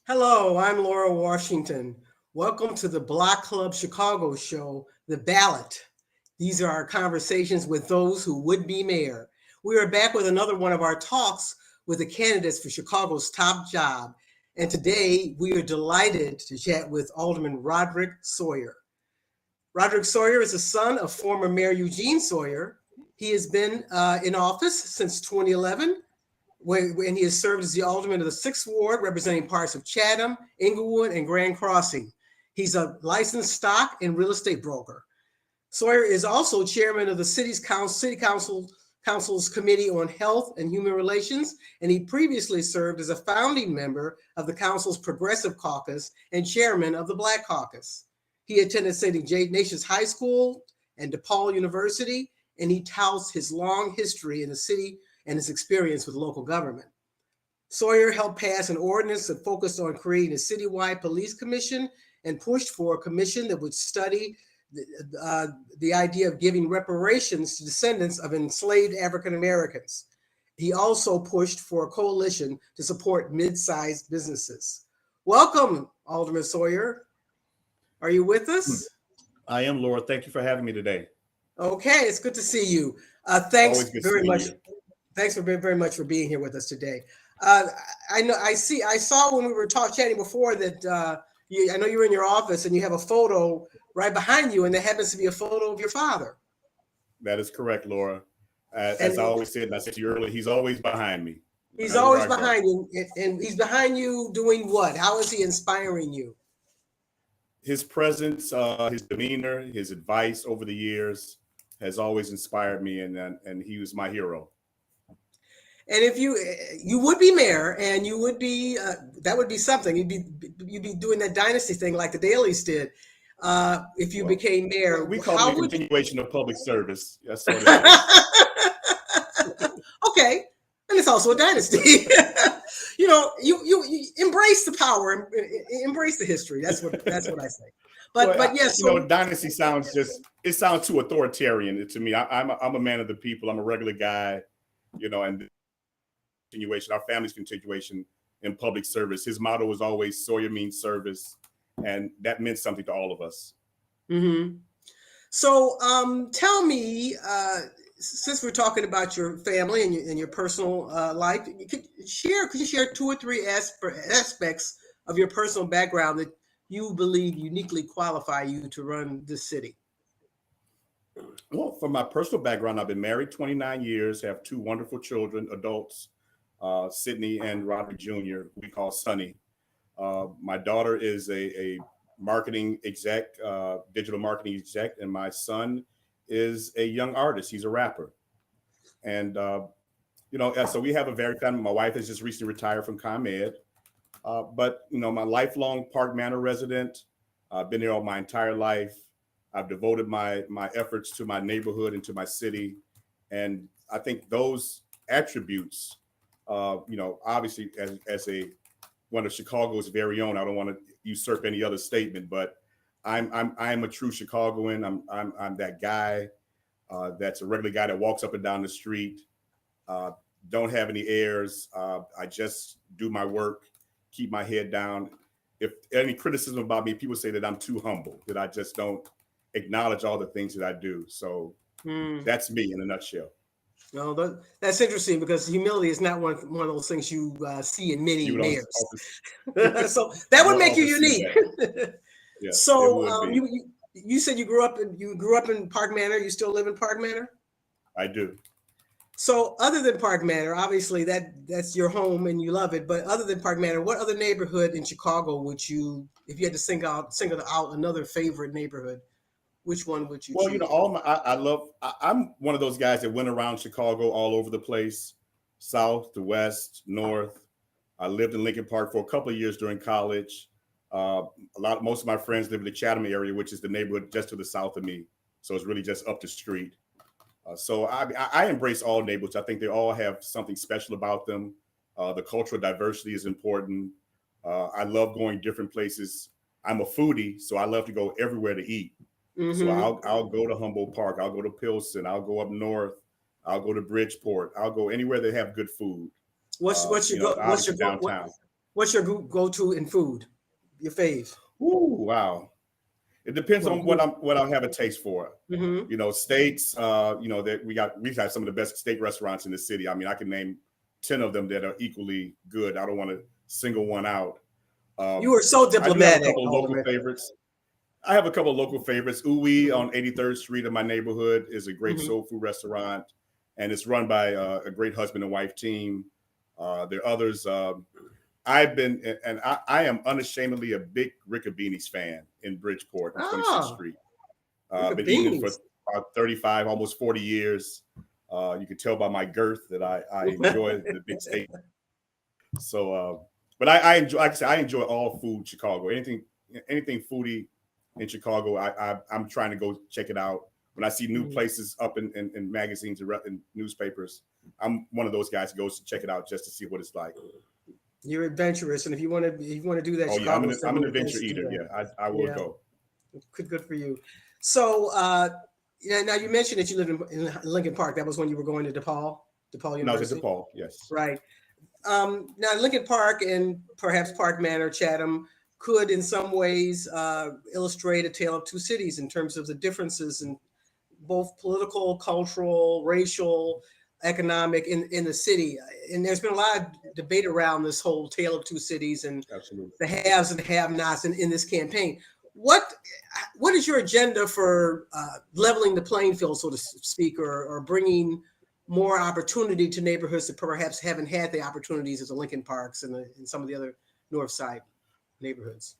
Hello, I'm Laura Washington. Welcome to the Block Club Chicago show, The Ballot. These are our conversations with those who would be mayor. We are back with another one of our talks with the candidates for Chicago's top job. And today we are delighted to chat with Alderman Roderick Sawyer. Roderick Sawyer is the son of former Mayor Eugene Sawyer. He has been in office since 2011 when he has served as the alderman of the 6th Ward, representing parts of Chatham, Inglewood, and Grand Crossing. He's a licensed stock and real estate broker. Sawyer is also chairman of the City Council's Committee on Health and Human Relations, and he previously served as a founding member of the council's Progressive Caucus and chairman of the Black Caucus. He attended St. Ignatius High School and DePaul University, and he touts his long history in the city and his experience with local government. Sawyer helped pass an ordinance that focused on creating a citywide police commission and pushed for a commission that would study the idea of giving reparations to descendants of enslaved African Americans. He also pushed for a coalition to support mid-sized businesses. Welcome, Alderman Sawyer. Are you with us? I am, Laura. Thank you for having me today. Okay, it's good to see you. Thanks very much. Thanks very much for being here with us today. I saw when we were chatting before that I know you're in your office and you have a photo right behind you, and there happens to be a photo of your father. That is correct, Laura. As I always said, and I said to you earlier, he's always behind me. He's always behind you, and he's behind you doing what? How is he inspiring you? His presence, his demeanor, his advice over the years has always inspired me, and he was my hero. And if you would be mayor, and you would be that would be something. You'd be doing that dynasty thing like the Dailies did. If you became mayor, we call it a continuation of public service. That's what it is. Okay, and it's also a dynasty. you embrace the power, embrace the history. That's what I say. But yes, dynasty sounds too authoritarian to me. I'm a man of the people. I'm a regular guy, and continuation, our family's continuation in public service. His motto was always Sawyer means service, and that meant something to all of us. Mm-hmm. So tell me, since we're talking about your family and your personal life, could you share 2 or 3 aspects of your personal background that you believe uniquely qualify you to run this city? Well, from my personal background, I've been married 29 years, have 2 wonderful children, adults, Sydney and Roderick Jr., we call Sonny. My daughter is a marketing exec, digital marketing exec, and my son is a young artist. He's a rapper. And, so we have a very family. My wife has just recently retired from ComEd. But, my lifelong Park Manor resident. I've been there all my entire life. I've devoted my efforts to my neighborhood and to my city. And I think those attributes, obviously as one of Chicago's very own, I don't want to usurp any other statement, but I'm a true Chicagoan. I'm that guy that's a regular guy that walks up and down the street. Don't have any airs. I just do my work, keep my head down. If any criticism about me, people say that I'm too humble, that I just don't acknowledge all the things that I do. So that's me in a nutshell. No, that's interesting because humility is not one of those things you see in many mayors. So that would make you unique. Yes, so you said you grew up in Park Manor. You still live in Park Manor? I do. So other than Park Manor, obviously that's your home and you love it. But other than Park Manor, what other neighborhood in Chicago would you, if you had to single out another favorite neighborhood, which one would you choose? I'm one of those guys that went around Chicago all over the place, south to west, north. I lived in Lincoln Park for a couple of years during college. Most of my friends live in the Chatham area, which is the neighborhood just to the south of me. So it's really just up the street. So I embrace all neighborhoods. I think they all have something special about them. The cultural diversity is important. I love going different places. I'm a foodie, so I love to go everywhere to eat. Mm-hmm. So I'll go to Humboldt Park. I'll go to Pilsen. I'll go up north. I'll go to Bridgeport. I'll go anywhere they have good food. What's your downtown? What's your go-to in food? Your fave? Ooh, wow. It depends on what I have a taste for. Mm-hmm. You know, steaks. You know that we have some of the best steak restaurants in the city. I mean, I can name 10 of them that are equally good. I don't want to single one out. You were so I do have a diplomatic, couple of local Alderman. favorites. I have a couple of local favorites. Uwe on 83rd Street in my neighborhood is a great Mm-hmm. soul food restaurant, and it's run by a great husband and wife team. There are others. I've been, and I am unashamedly a big Riccabini's fan in Bridgeport on 26th Ah, Street. look I've at been eating it for beans. about 35, almost 40 years. You can tell by my girth that I enjoy the big steak. So, but I enjoy, like I said, I enjoy all food Chicago. Anything foodie in Chicago, I'm trying to go check it out. When I see new places up in magazines and newspapers, I'm one of those guys who goes to check it out just to see what it's like. You're adventurous, and if you want to do that, Oh yeah, Chicago is I'm an certainly the place adventure to do eater. that. Yeah, I will Yeah. go. Good for you. So, yeah. Now you mentioned that you lived in Lincoln Park. That was when you were going to DePaul When I was University, at DePaul, yes. right? Now Lincoln Park and perhaps Park Manor, Chatham, could in some ways illustrate a tale of two cities in terms of the differences in both political, cultural, racial, economic in the city. And there's been a lot of debate around this whole tale of two cities and Absolutely. the haves and have-nots in this campaign. What is your agenda for leveling the playing field, so to speak, or bringing more opportunity to neighborhoods that perhaps haven't had the opportunities as the Lincoln Parks and some of the other North Side neighborhoods?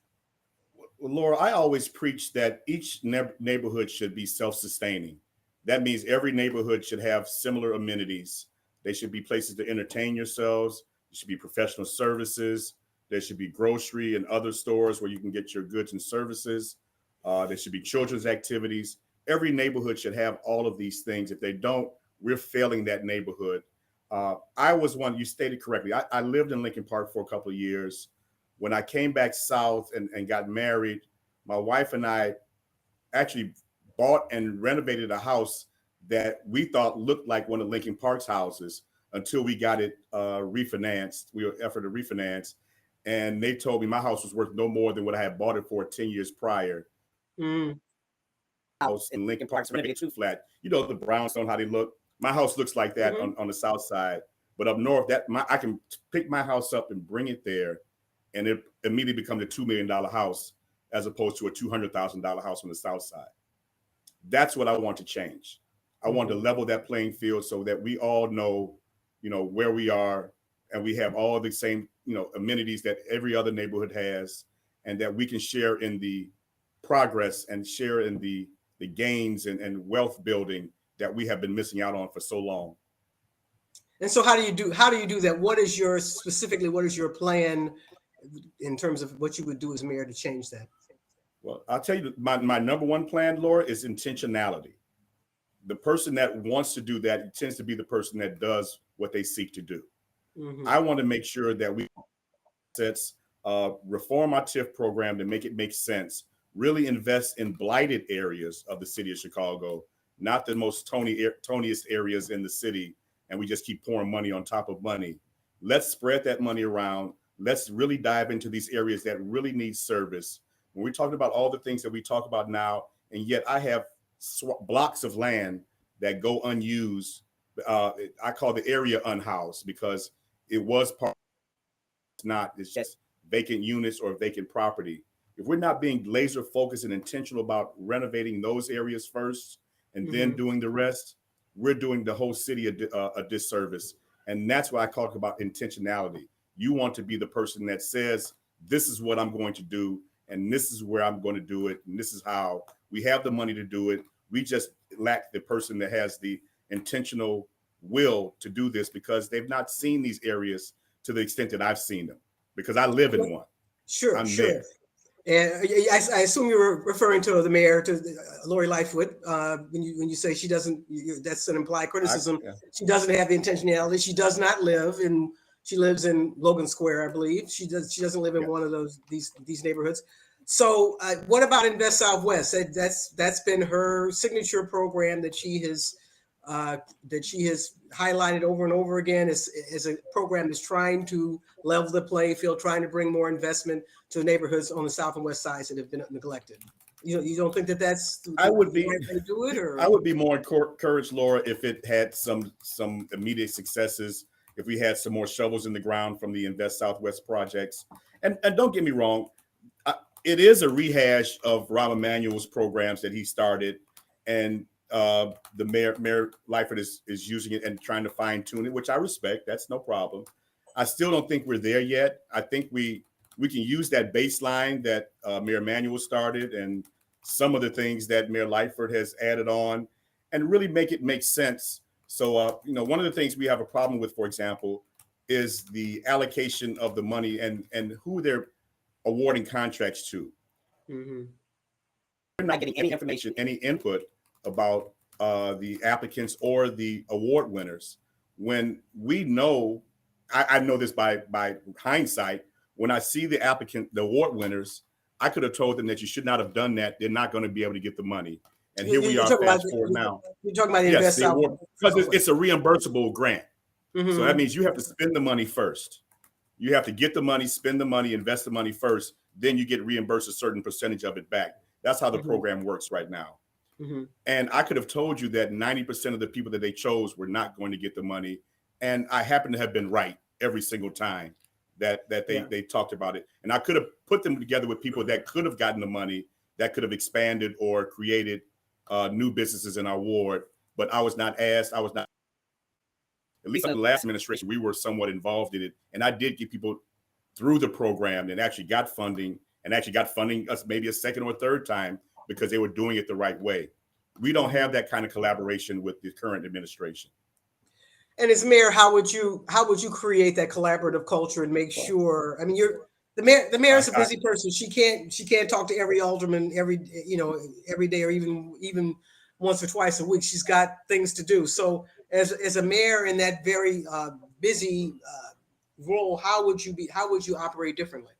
Well, Laura, I always preach that each neighborhood should be self-sustaining. That means every neighborhood should have similar amenities. They should be places to entertain yourselves. There should be professional services. There should be grocery and other stores where you can get your goods and services. There should be children's activities. Every neighborhood should have all of these things. If they don't, we're failing that neighborhood. I was one, you stated correctly. I lived in Lincoln Park for a couple of years. When I came back south and got married, my wife and I actually bought and renovated a house that we thought looked like one of Lincoln Park's houses until we got it refinanced. We were offered to refinance, and they told me my house was worth no more than what I had bought it for 10 years prior. House in Lincoln Park's renovated too flat. You know the brownstone, how they look. My house looks like that on the south side, but up north, I can pick my house up and bring it there, and it immediately becomes a $2 million house as opposed to a $200,000 house on the south side. That's what I want to change. I want to level that playing field so that we all know, where we are, and we have all the same, amenities that every other neighborhood has, and that we can share in the progress and share in the gains and wealth building that we have been missing out on for so long. And so how do you do that? What is your plan in terms of what you would do as mayor to change that? Well, I'll tell you, my number one plan, Laura, is intentionality. The person that wants to do that tends to be the person that does what they seek to do. I want to make sure that we reform our TIF program to make it make sense, really invest in blighted areas of the city of Chicago, not the most toniest areas in the city, and we just keep pouring money on top of money. Let's spread that money around. Let's really dive into these areas that really need service. When we're talking about all the things that we talk about now, and yet I have blocks of land that go unused. I call the area unhoused because it was part. It's just vacant units or vacant property. If we're not being laser focused and intentional about renovating those areas first and then doing the rest, we're doing the whole city a disservice. And that's why I talk about intentionality. You want to be the person that says, this is what I'm going to do, and this is where I'm going to do it, and this is how. We have the money to do it. We just lack the person that has the intentional will to do this because they've not seen these areas to the extent that I've seen them, because I live in one. Sure. There. And I assume you were referring to the mayor, to Lori Lightfoot, when you say she doesn't. That's an implied criticism. She doesn't have the intentionality. She does not live in. She lives in Logan Square, I believe. She doesn't live in one of these neighborhoods. So, what about Invest Southwest? That's been her signature program that she has that she has highlighted over and over again as a program that's trying to level the playing field, trying to bring more investment to neighborhoods on the south and west sides that have been neglected. You don't think that that's the I would right be way to do it, or I would be more encouraged, Laura, if it had some immediate successes, if we had some more shovels in the ground from the Invest Southwest projects. And don't get me wrong, it is a rehash of Rahm Emanuel's programs that he started, and the Mayor Lightfoot is using it and trying to fine tune it, which I respect. That's no problem. I still don't think we're there yet. I think we can use that baseline that Mayor Emanuel started and some of the things that Mayor Lightfoot has added on, and really make it make sense. So, one of the things we have a problem with, for example, is the allocation of the money and who they're awarding contracts to. mm-hmm. We're not getting any information, any input about the applicants or the award winners. When we know, I know this by hindsight, when I see the award winners, I could have told them that you should not have done that. They're not going to be able to get the money. And here we are, fast forward now. You're talking about yes, the award, because it's a reimbursable grant. Mm-hmm. So that means you have to spend the money first. You have to get the money, spend the money, invest the money first. Then you get reimbursed a certain percentage of it back. That's how the mm-hmm. program works right now. Mm-hmm. And I could have told you that 90% of the people that they chose were not going to get the money. And I happen to have been right every single time that they talked about it. And I could have put them together with people that could have gotten the money, that could have expanded or created new businesses in our ward. But I was not asked. I was not. At least in the last administration, we were somewhat involved in it. And I did get people through the program and actually got funding us maybe a second or third time because they were doing it the right way. We don't have that kind of collaboration with the current administration. And as mayor, how would you create that collaborative culture and make sure? I mean, the mayor is a busy person. She can't talk to every alderman every day or even once or twice a week. She's got things to do. So as a mayor in that very busy role, how would you operate differently?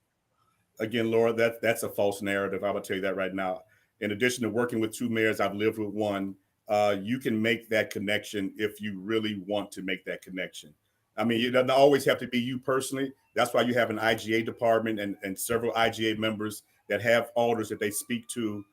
Again, Laura, that's a false narrative. I will tell you that right now. In addition to working with two mayors, I've lived with one. You can make that connection if you really want to make that connection. I mean, it doesn't always have to be you personally. That's why you have an IGA department and several IGA members that have alders that they speak to.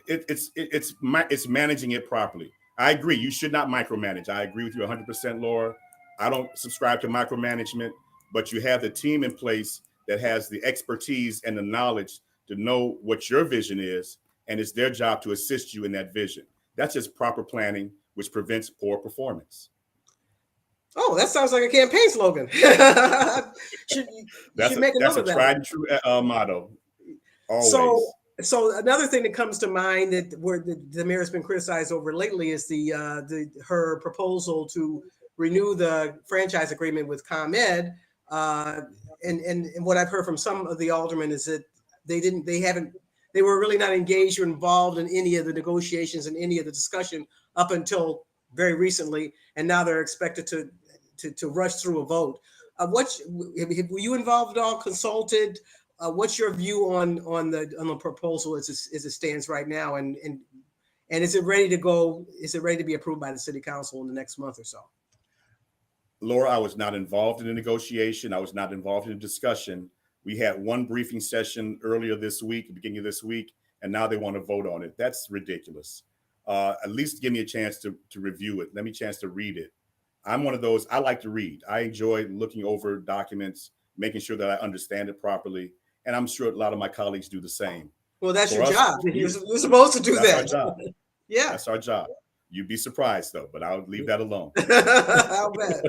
It's managing it properly. I agree. You should not micromanage. I agree with you 100%, Laura. I don't subscribe to micromanagement, but you have the team in place that has the expertise and the knowledge to know what your vision is, and it's their job to assist you in that vision. That's just proper planning, which prevents poor performance. Oh, that sounds like a campaign slogan. That's a tried and true motto. Always. So another thing that comes to mind that where the mayor has been criticized over lately is her proposal to renew the franchise agreement with ComEd. And what I've heard from some of the aldermen is that they were really not engaged or involved in any of the negotiations and any of the discussion up until very recently, and now they're expected to rush through a vote. Were you involved at all? Consulted? What's your view on the proposal as it stands right now, and is it ready to go? Is it ready to be approved by the city council in the next month or so? Laura, I was not involved in the negotiation. I was not involved in the discussion. We had one briefing session earlier this week, beginning of this week, and now they want to vote on it. That's ridiculous. At least give me a chance to review it. Let me a chance to read it. I'm one of those, I like to read. I enjoy looking over documents, making sure that I understand it properly. And I'm sure a lot of my colleagues do the same. Well, that's your job. You're supposed to do that. That's our job. Yeah. That's our job. You'd be surprised, though, but I'll leave that alone. I'll bet.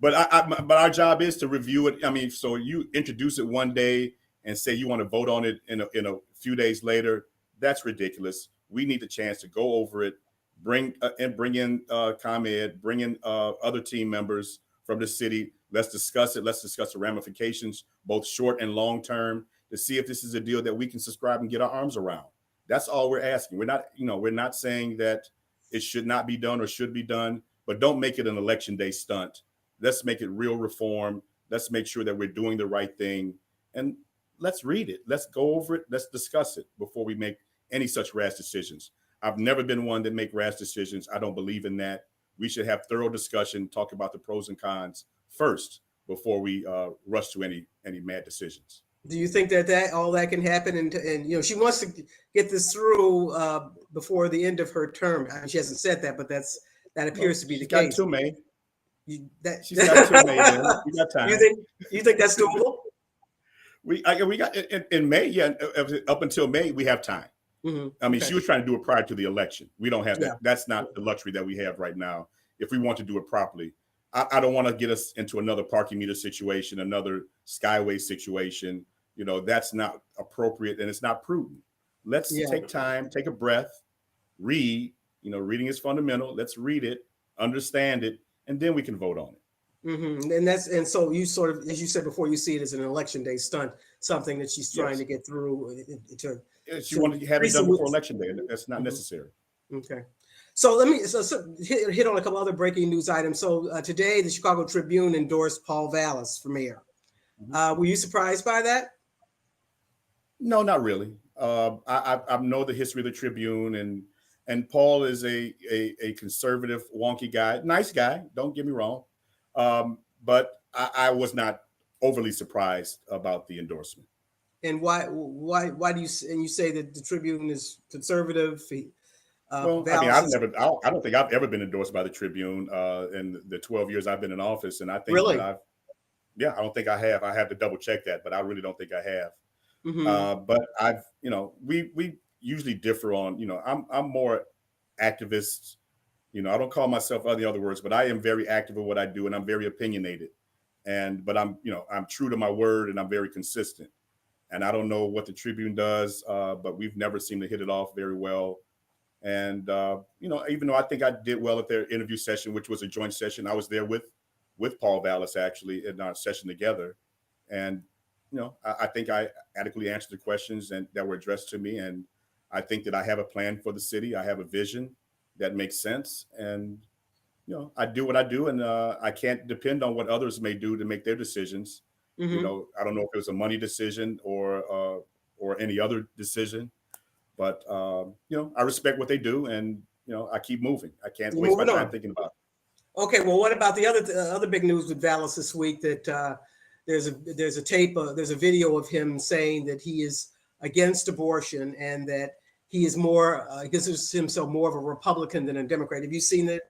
But our job is to review it. I mean, so you introduce it one day and say you want to vote on it in a few days later. That's ridiculous. We need the chance to go over it, bring in ComEd, bring in other team members from the city. Let's discuss it. Let's discuss the ramifications, both short and long term, to see if this is a deal that we can subscribe and get our arms around. That's all we're asking. We're not saying that it should not be done or should be done, but don't make it an election day stunt. Let's make it real reform. Let's make sure that we're doing the right thing, and let's read it. Let's go over it. Let's discuss it before we make any such rash decisions. I've never been one that make rash decisions. I don't believe in that. We should have thorough discussion, talk about the pros and cons first before we rush to any mad decisions. Do you think that all that can happen? And she wants to get this through before the end of her term. I mean, she hasn't said that, but that appears to be the case. She's got till May. She's got till May. Then. We got time. You think that's doable? We got in May. Yeah, up until May, we have time. Mm-hmm. I mean, she was trying to do it prior to the election. We don't have that. That's not the luxury that we have right now. If we want to do it properly, I don't want to get us into another parking meter situation, another Skyway situation. That's not appropriate and it's not prudent. Let's take time, take a breath, read. Reading is fundamental. Let's read it, understand it, and then we can vote on it. Mm-hmm. And so you sort of, as you said before, you see it as an election day stunt, something that she's trying to get through. She wanted to have it done before election day, and that's not necessary. Okay. So let me hit on a couple other breaking news items. So today, the Chicago Tribune endorsed Paul Vallis for mayor. Were you surprised by that? No, not really. I know the history of the Tribune, and Paul is a conservative, wonky guy, nice guy. Don't get me wrong, but I was not overly surprised about the endorsement. And why do you say that the Tribune is conservative? Well, I mean, I don't think I've ever been endorsed by the Tribune in the 12 years I've been in office, and I think really? I don't think I have. I have to double check that, but I really don't think I have. Mm-hmm. But we usually differ on. I'm more activist. I don't call myself other words, but I am very active in what I do, and I'm very opinionated. But I'm true to my word, and I'm very consistent. And I don't know what the Tribune does, but we've never seemed to hit it off very well. And even though I think I did well at their interview session, which was a joint session, I was there with Paul Vallis actually in our session together, and I think I adequately answered the questions that were addressed to me, and I think that I have a plan for the city. I have a vision that makes sense, and I do what I do, and I can't depend on what others may do to make their decisions. Mm-hmm. I don't know if it was a money decision or any other decision. But, I respect what they do, and, I keep moving. I can't waste my time thinking about it. Okay, well, what about the other big news with Vallis this week that there's a video of him saying that he is against abortion and that he is considers himself more of a Republican than a Democrat. Have you seen that?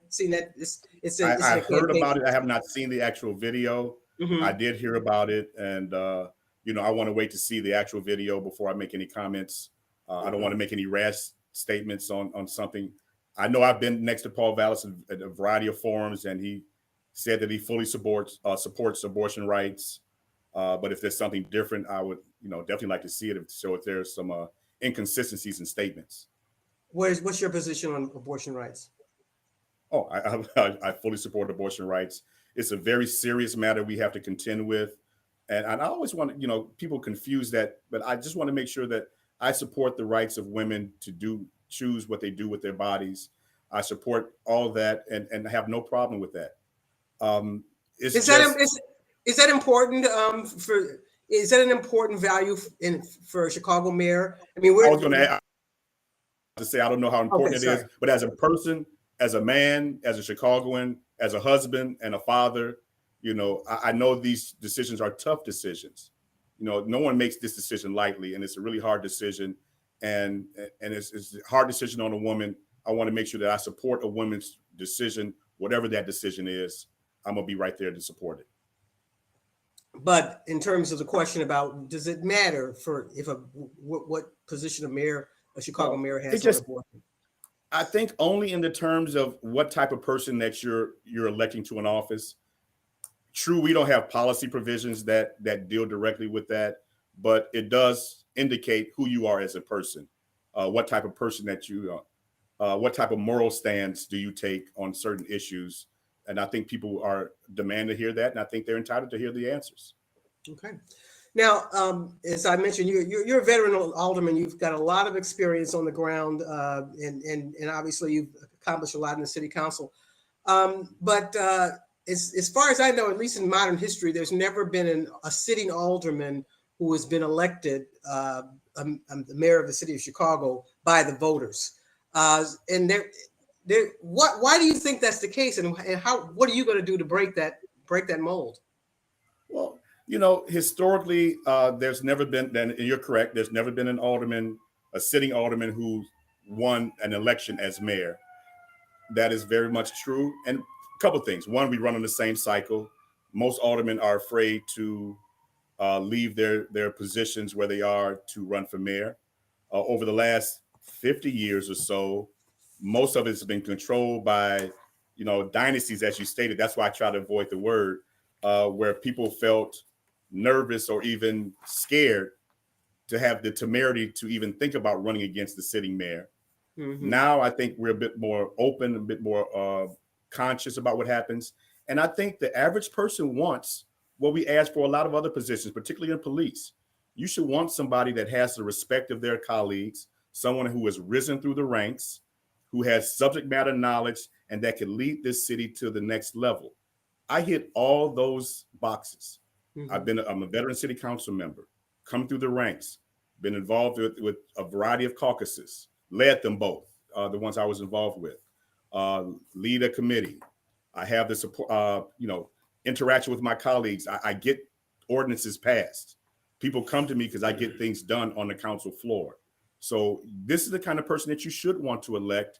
I've heard about it. I have not seen the actual video. Mm-hmm. I did hear about it, and, I want to wait to see the actual video before I make any comments. I don't want to make any rash statements on something. I know I've been next to Paul Vallis at a variety of forums, and he said that he fully supports abortion rights. But if there's something different, I would definitely like to see it. So if there's some inconsistencies in statements. What's your position on abortion rights? Oh, I fully support abortion rights. It's a very serious matter we have to contend with, and I always want people confuse that, but I just want to make sure that I support the rights of women to choose what they do with their bodies. I support all of that and have no problem with that. Is that important is that an important value for a Chicago mayor? I mean, I was going to say, I don't know how important it is, but as a person, as a man, as a Chicagoan, as a husband and a father, I know these decisions are tough decisions. No one makes this decision lightly, and it's a really hard decision, and it's a hard decision on a woman. I want to make sure that I support a woman's decision, whatever that decision is. I'm gonna be right there to support it. But in terms of the question about does it matter what position a Chicago mayor has on abortion? I think only in the terms of what type of person that you're electing to an office. True, we don't have policy provisions that deal directly with that, but it does indicate who you are as a person, what type of person that you are, what type of moral stance do you take on certain issues. And I think people are demanding to hear that, and I think they're entitled to hear the answers. Okay. Now, as I mentioned, you're a veteran alderman. You've got a lot of experience on the ground, and obviously you've accomplished a lot in the city council. But as far as I know, at least in modern history, there's never been a sitting alderman who has been elected the mayor of the city of Chicago by the voters. And why do you think that's the case, and what are you going to do to break that mold? Well, historically, there's never been, and you're correct, there's never been a sitting alderman who won an election as mayor. That is very much true. And a couple of things. One, we run on the same cycle. Most aldermen are afraid to leave their positions where they are to run for mayor. Over the last 50 years or so, most of it has been controlled by, dynasties, as you stated. That's why I try to avoid the word, where people felt nervous or even scared to have the temerity to even think about running against the sitting mayor. Mm-hmm. Now I think we're a bit more open, a bit more conscious about what happens. And I think the average person wants what we ask for a lot of other positions, particularly in police. You should want somebody that has the respect of their colleagues, someone who has risen through the ranks, who has subject matter knowledge, and that can lead this city to the next level. I hit all those boxes. Mm-hmm. I'm a veteran city council member, come through the ranks, been involved with a variety of caucuses, led them both, the ones I was involved with, lead a committee. I have the support, interaction with my colleagues. I get ordinances passed. People come to me because I get things done on the council floor. So this is the kind of person that you should want to elect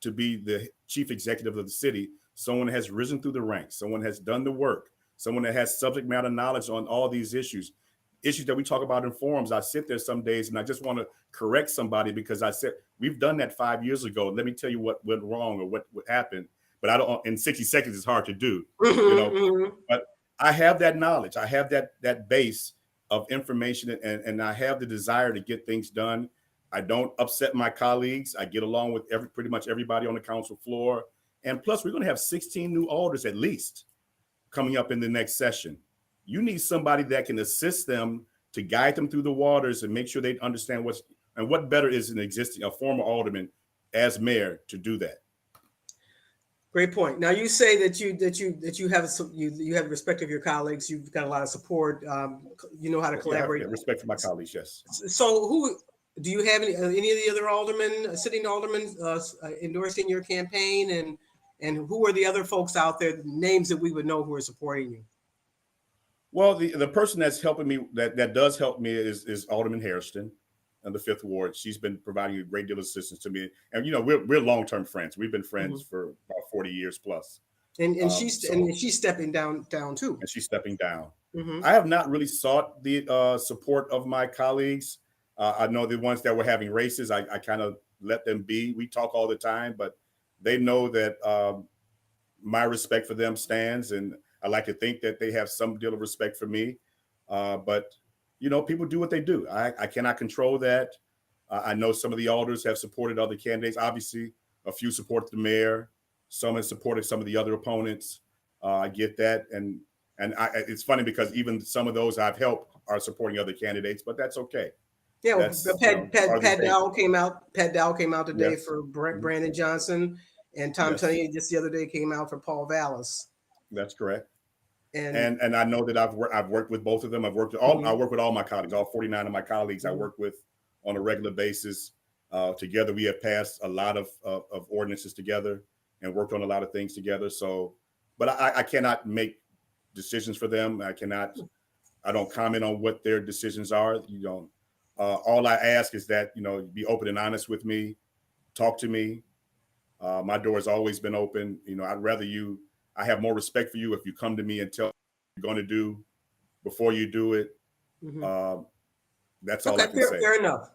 to be the chief executive of the city. Someone that has risen through the ranks, someone has done the work, someone that has subject matter knowledge on all these issues that we talk about in forums. I sit there some days and I just want to correct somebody because I said, we've done that 5 years ago. Let me tell you what went wrong or what happened. But I don't, in 60 seconds, it's hard to do, but I have that knowledge. I have that base of information and I have the desire to get things done. I don't upset my colleagues. I get along with pretty much everybody on the council floor. And plus, we're going to have 16 new alders at least coming up in the next session. You need somebody that can assist them to guide them through the waters and make sure they understand what better is a former alderman as mayor to do that. Great point. Now you say that you have respect of your colleagues. You've got a lot of support. You know how to collaborate. Yeah, respect for my colleagues. Yes. So who do you have any of the other aldermen, sitting aldermen, endorsing your campaign, and who are the other folks out there, names that we would know who are supporting you? Well, the person that's helping me, that does help me is Alderman Hairston in the 5th Ward. She's been providing a great deal of assistance to me. And, we're long-term friends. We've been friends for about 40 years plus. And she's stepping down too. And she's stepping down. Mm-hmm. I have not really sought the support of my colleagues. I know the ones that were having races, I kind of let them be. We talk all the time, but they know that my respect for them stands, and I like to think that they have some deal of respect for me. But, people do what they do. I cannot control that. I know some of the alders have supported other candidates. Obviously, a few support the mayor. Some have supported some of the other opponents. I get that. And it's funny because even some of those I've helped are supporting other candidates, but that's okay. Yeah, Pat Dowell came out. Pat Dowell came out today for Brandon Johnson, and Tom Tunney just the other day came out for Paul Vallis. That's correct. And I know that I've worked with both of them. I work with all my colleagues, all 49 of my colleagues. I work with on a regular basis. Together, we have passed a lot of ordinances together and worked on a lot of things together. So, but I cannot make decisions for them. I don't comment on what their decisions are. All I ask is that, be open and honest with me, talk to me. My door has always been open. I'd rather I have more respect for you if you come to me and tell me what you're going to do before you do it. Mm-hmm. That's all I can say.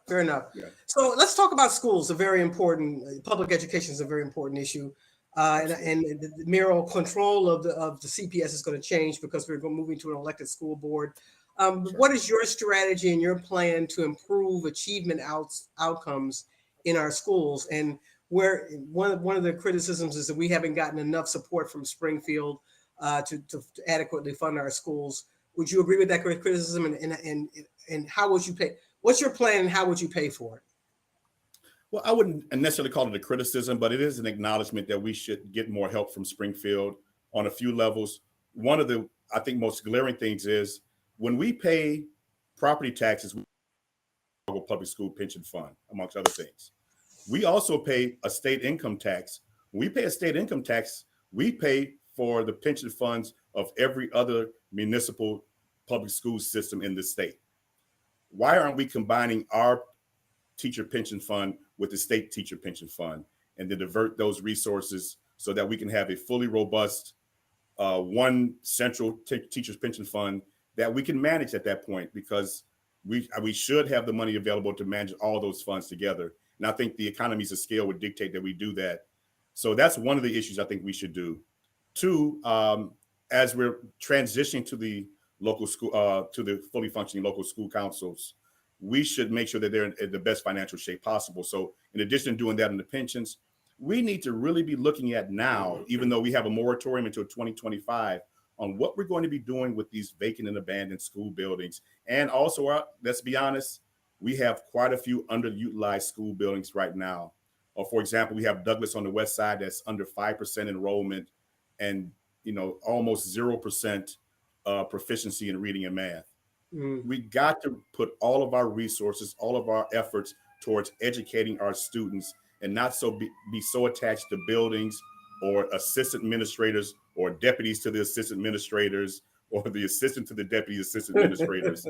Fair enough. Yeah. So let's talk about schools. Public education is a very important issue. And the mayoral control of the CPS is going to change because we're moving to an elected school board. Sure. What is your strategy and your plan to improve achievement outcomes in our schools? And where one of the criticisms is that we haven't gotten enough support from Springfield to adequately fund our schools. Would you agree with that criticism? And how would you pay? What's your plan and how would you pay for it? Well, I wouldn't necessarily call it a criticism, but it is an acknowledgement that we should get more help from Springfield on a few levels. One of the, I think, most glaring things is when we pay property taxes, we public school pension fund, amongst other things. We also pay a state income tax. When we pay a state income tax, we pay for the pension funds of every other municipal public school system in the state. Why aren't we combining our teacher pension fund with the state teacher pension fund and then divert those resources so that we can have a fully robust one central teachers pension fund that we can manage at that point, because we should have the money available to manage all those funds together. And I think the economies of scale would dictate that we do that. So that's one of the issues I think we should do. Two, as we're transitioning to the local school, to the fully functioning local school councils, we should make sure that they're in the best financial shape possible. So in addition to doing that in the pensions, we need to really be looking at now, even though we have a moratorium until 2025, on what we're going to be doing with these vacant and abandoned school buildings. And also, let's be honest, we have quite a few underutilized school buildings right now. For example, we have Douglas on the west side that's under 5% enrollment and almost 0% proficiency in reading and math. We got to put all of our resources, all of our efforts towards educating our students, and not be so attached to buildings or assistant administrators or deputies to the assistant administrators or the assistant to the deputy assistant administrators.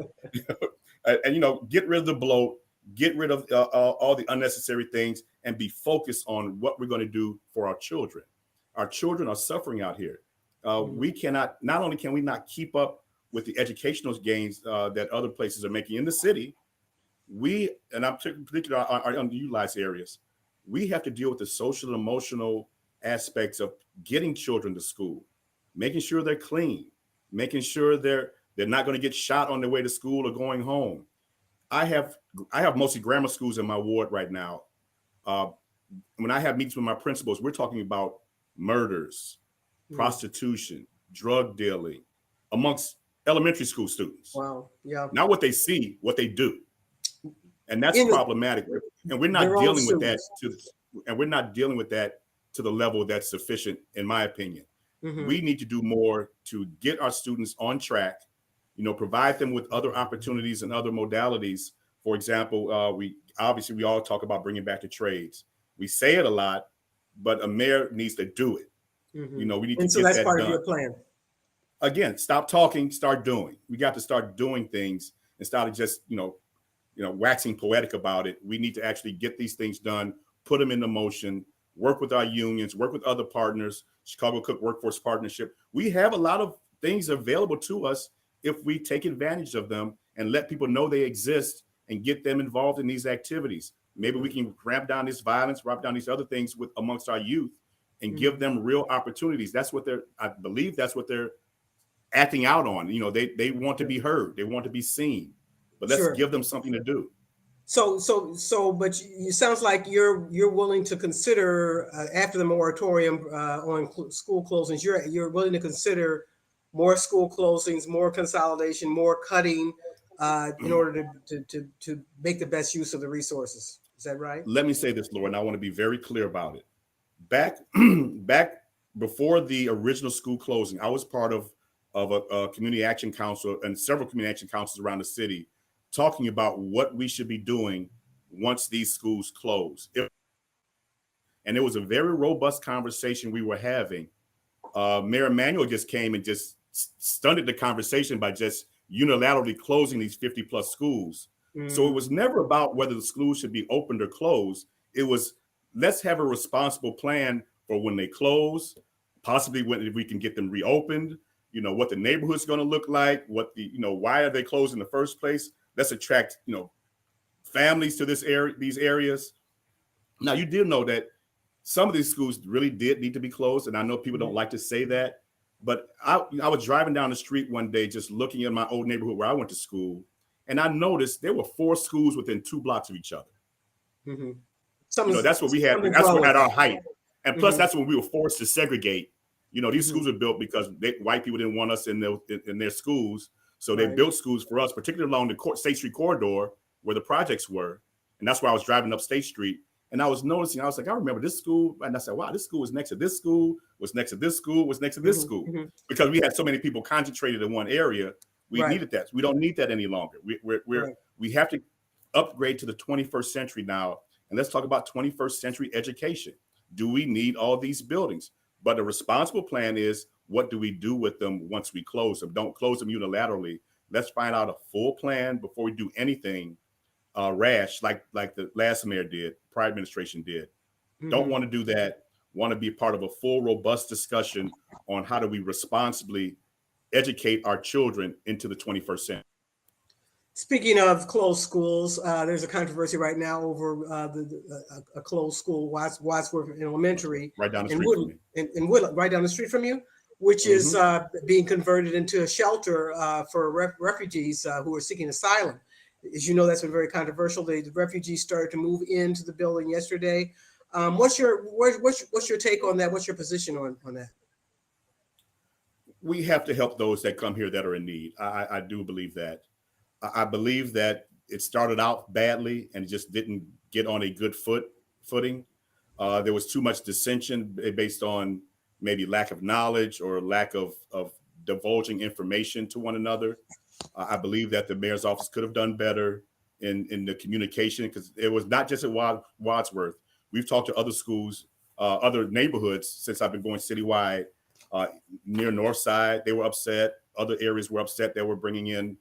And get rid of the bloat, get rid of all the unnecessary things, and be focused on what we're going to do for our children. Our children are suffering out here. We cannot, not only can we not keep up with the educational gains that other places are making in the city, and I'm particularly our underutilized areas, we have to deal with the social and emotional aspects of getting children to school, making sure they're clean, making sure they're not going to get shot on their way to school or going home. I have mostly grammar schools in my ward right now. When I have meetings with my principals, we're talking about murders, prostitution, drug dealing amongst elementary school students. Wow. Yeah. Not what they see, what they do. And that's problematic. And we're not dealing with that to the level that's sufficient, in my opinion. We need to do more to get our students on track, provide them with other opportunities and other modalities. For example, we all talk about bringing back the trades. We say it a lot, but a mayor needs to do it. We need to get that done. And so that's part of your plan. Again, stop talking, start doing. We got to start doing things instead of just, waxing poetic about it. We need to actually get these things done, put them into motion, work with our unions, work with other partners, Chicago Cook Workforce Partnership. We have a lot of things available to us if we take advantage of them and let people know they exist and get them involved in these activities. Maybe we can ramp down this violence, ramp down these other things amongst our youth and give them real opportunities. I believe that's what they're acting out on. They want to be heard. They want to be seen, but let's give them something to do. But it sounds like you're willing to consider after the moratorium on school closings, you're willing to consider more school closings, more consolidation, more cutting in order to make the best use of the resources. Is that right? Let me say this, Laura, and I want to be very clear about it. Back before the original school closing, I was part of a community action council and several community action councils around the city talking about what we should be doing once these schools close. And it was a very robust conversation we were having. Mayor Emanuel just came and just stunted the conversation by just unilaterally closing these 50 plus schools. So it was never about whether the schools should be opened or closed. It was, let's have a responsible plan for when they close, possibly if we can get them reopened, what the neighborhood's going to look like, why are they closed in the first place? Let's attract, families to these areas. Now, you do know that some of these schools really did need to be closed. And I know people don't like to say that, but I was driving down the street one day, just looking at my old neighborhood where I went to school. And I noticed there were 4 schools within 2 blocks of each other. That's what we had. That's what at our height. And plus, that's when we were forced to segregate. These schools were built because white people didn't want us in their schools. So they built schools for us, particularly along the State Street corridor where the projects were. And that's why I was driving up State Street. And I was noticing, I was like, I remember this school. And I said, wow, this school was next to this school, was next to this school, was next to this school. Because we had so many people concentrated in one area. We needed that. We don't need that any longer. We have to upgrade to the 21st century now and let's talk about 21st century education. Do we need all these buildings? But the responsible plan is, what do we do with them once we close them? Don't close them unilaterally. Let's find out a full plan before we do anything rash like the last mayor did, prior administration did. Don't want to do that. Want to be part of a full, robust discussion on how do we responsibly educate our children into the 21st century. Speaking of closed schools, there's a controversy right now over a closed school, Wadsworth Elementary, Right down the street from me. in Woodland, right down the street from you, which is being converted into a shelter for refugees who are seeking asylum. As you know, that's been very controversial. The refugees started to move into the building yesterday. What's your take on that? What's your position on that? We have to help those that come here that are in need. I do believe that. I believe that it started out badly and just didn't get on a good footing. There was too much dissension based on maybe lack of knowledge or lack of divulging information to one another. I believe that the mayor's office could have done better in the communication, because it was not just at Wadsworth. We've talked to other schools, other neighborhoods since I've been going citywide. Near Northside, they were upset. Other areas were upset. They were bringing in